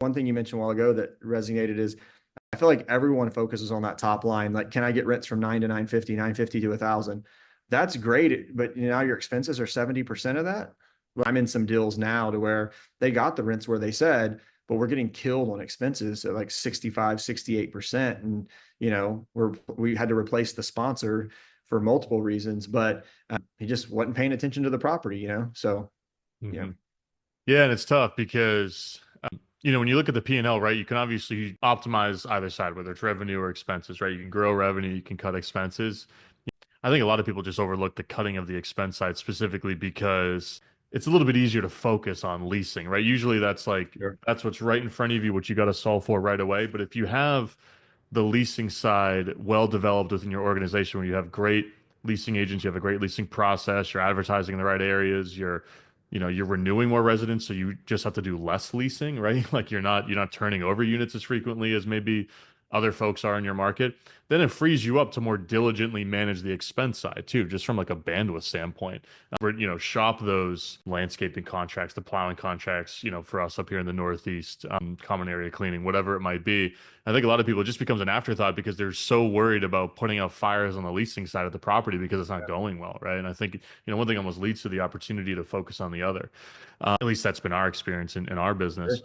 One thing you mentioned a while ago that resonated is I feel like everyone focuses on that top line. Like, can I get rents from 9 to 950, 950 to 1,000? That's great, but now your expenses are 70% of that. Well, I'm in some deals now to where they got the rents where they said, but we're getting killed on expenses at like 65, 68%. And, we had to replace the sponsor for multiple reasons, but he just wasn't paying attention to the property. So, yeah. Hmm. Yeah, and it's tough because when you look at the P&L, right, you can obviously optimize either side, whether it's revenue or expenses, right? You can grow revenue, you can cut expenses. I think a lot of people just overlook the cutting of the expense side specifically because it's a little bit easier to focus on leasing, right? Usually Sure. that's what's right in front of you, what you got to solve for right away. But if you have the leasing side well developed within your organization, where you have great leasing agents, you have a great leasing process, you're advertising in the right areas, you're renewing more residents, so you just have to do less leasing, right? Like you're not turning over units as frequently as maybe other folks are in your market. Then it frees you up to more diligently manage the expense side too, just from like a bandwidth standpoint. Where shop those landscaping contracts, the plowing contracts, for us up here in the Northeast, common area cleaning, whatever it might be. I think a lot of people, it just becomes an afterthought because they're so worried about putting out fires on the leasing side of the property because it's not going well, right? And I think one thing almost leads to the opportunity to focus on the other. At least that's been our experience in our business.